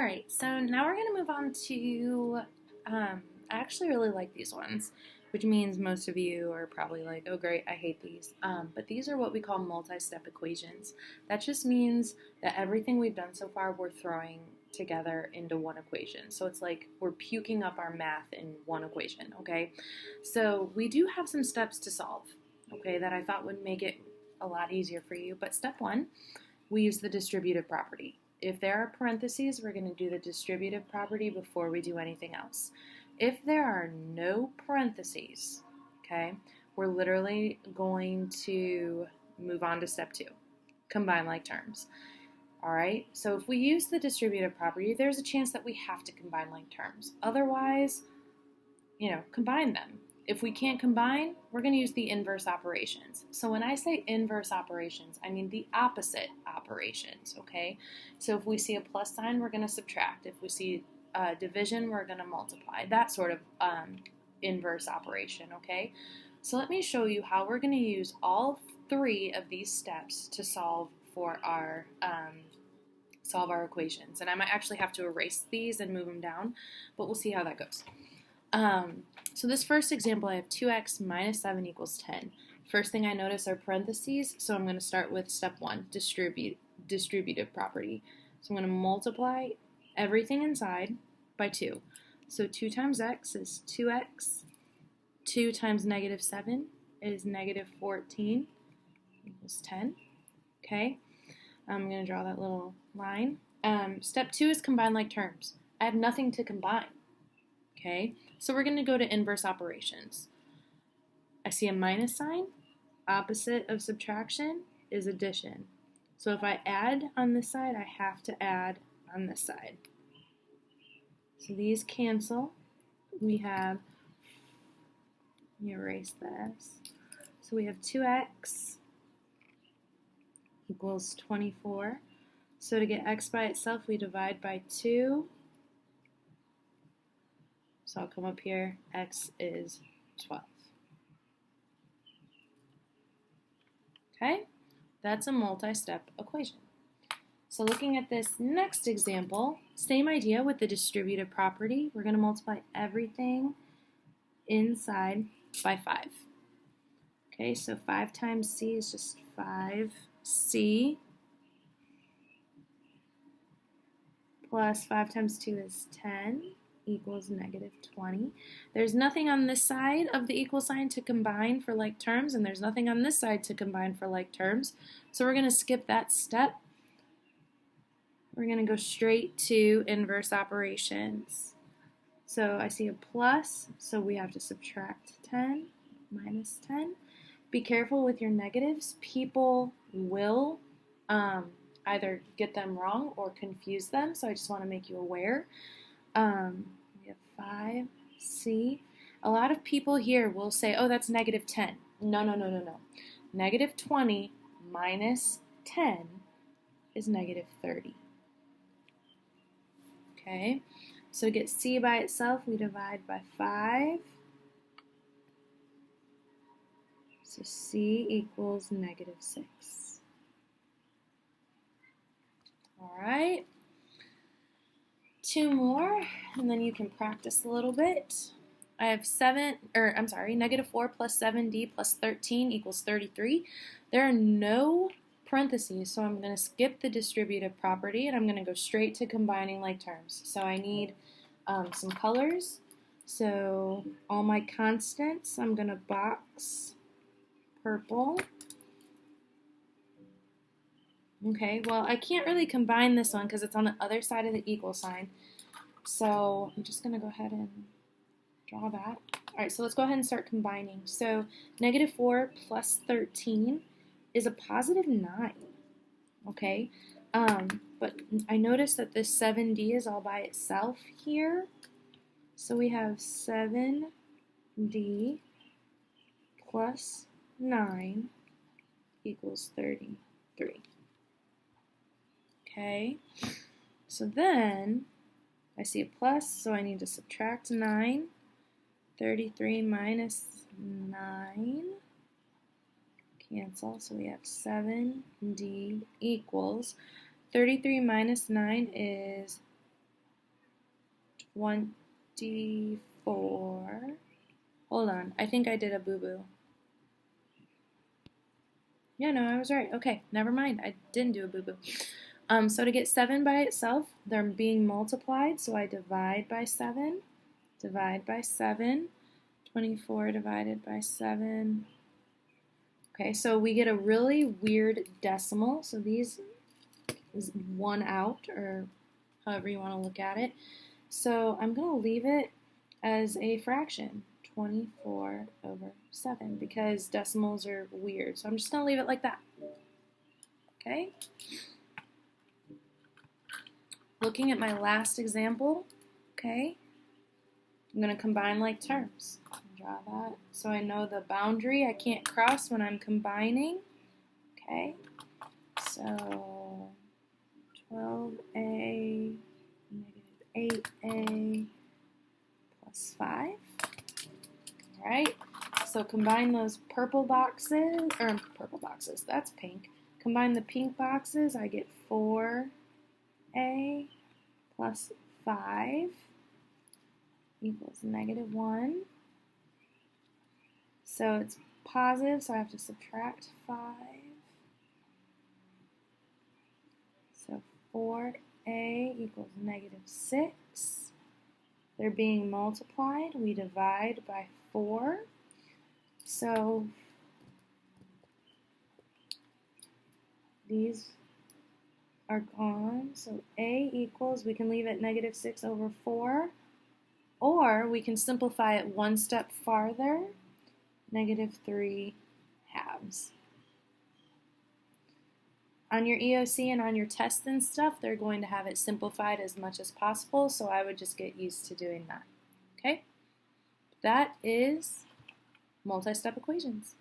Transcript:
Alright, so now we're going to move on to, I actually really like these ones, which means most of you are probably like, oh great, I hate these. But these are what we call multi-step equations. That just means that everything we've done so far, we're throwing together into one equation. So it's like we're puking up our math in one equation, okay? So we do have some steps to solve, okay, that I thought would make it a lot easier for you. But step one, we use the distributive property. If there are parentheses, we're going to do the distributive property before we do anything else. If there are no parentheses, okay, we're literally going to move on to step two, combine like terms. All right, so if we use the distributive property, there's a chance that we have to combine like terms. Otherwise, combine them. If we can't combine, we're going to use the inverse operations. So when I say inverse operations, I mean the opposite operations, okay? So if we see a plus sign, we're going to subtract. If we see division, we're going to multiply. That sort of inverse operation, okay? So let me show you how we're going to use all three of these steps to solve for our equations. And I might actually have to erase these and move them down, but we'll see how that goes. So this first example, I have 2x minus 7 equals 10. First thing I notice are parentheses, so I'm going to start with step one, distributive property. So I'm going to multiply everything inside by 2. So 2 times x is 2x. 2 times negative 7 is negative 14 equals 10. Okay, I'm going to draw that little line. Step 2 is combine like terms. I have nothing to combine. Okay, so we're going to go to inverse operations. I see a minus sign. Opposite of subtraction is addition. So if I add on this side, I have to add on this side. So these cancel. We have, let me erase this. So we have 2x equals 24. So to get x by itself, we divide by 2. So I'll come up here, x is 12. Okay, that's a multi-step equation. So looking at this next example, same idea with the distributive property. We're going to multiply everything inside by 5. Okay, so 5 times c is just 5c plus 5 times 2 is 10. Equals negative 20. There's nothing on this side of the equal sign to combine for like terms, and there's nothing on this side to combine for like terms. So we're going to skip that step. We're going to go straight to inverse operations. So I see a plus, so we have to subtract 10 minus 10. Be careful with your negatives. People will either get them wrong or confuse them, so I just want to make you aware. We have 5c. A lot of people here will say, oh, that's negative 10. No. Negative 20 minus 10 is negative 30. Okay, so to get c by itself, we divide by 5. So c equals negative 6. All right. 2 more, and then you can practice a little bit. I have negative 4 plus 7d plus 13 equals 33. There are no parentheses, so I'm going to skip the distributive property, and I'm going to go straight to combining like terms. So I need some colors. So all my constants, I'm going to box purple. Okay, well, I can't really combine this one because it's on the other side of the equal sign. So I'm just going to go ahead and draw that. All right, so let's go ahead and start combining. So negative 4 plus 13 is a positive 9. Okay, but I noticed that this 7d is all by itself here. So we have 7d plus 9 equals 33. Okay, so then I see a plus, so I need to subtract 9. 33 minus 9, cancel, so we have 7d equals, 33 minus 9 is 24. Hold on, I think I did a boo-boo. Yeah, no, I was right. Okay, never mind. I didn't do a boo-boo. So to get 7 by itself, they're being multiplied, so I divide by 7. Divide by 7. 24 divided by 7. Okay, so we get a really weird decimal. So these is 1 out, or however you want to look at it. So I'm going to leave it as a fraction, 24 over 7, because decimals are weird. So I'm just going to leave it like that. Okay? Looking at my last example, okay, I'm going to combine like terms. Draw that so I know the boundary I can't cross when I'm combining. Okay, so 12a negative 8a plus 5. All right, so combine those purple boxes, that's pink. Combine the pink boxes, I get 4a plus 5 equals negative 1. So it's positive, so I have to subtract 5. So 4a equals negative 6. They're being multiplied. We divide by 4. So these are gone. So a equals, we can leave it negative 6 over 4. Or we can simplify it one step farther, negative 3 halves. On your EOC and on your tests and stuff, they're going to have it simplified as much as possible, so I would just get used to doing that. Okay? That is multi-step equations.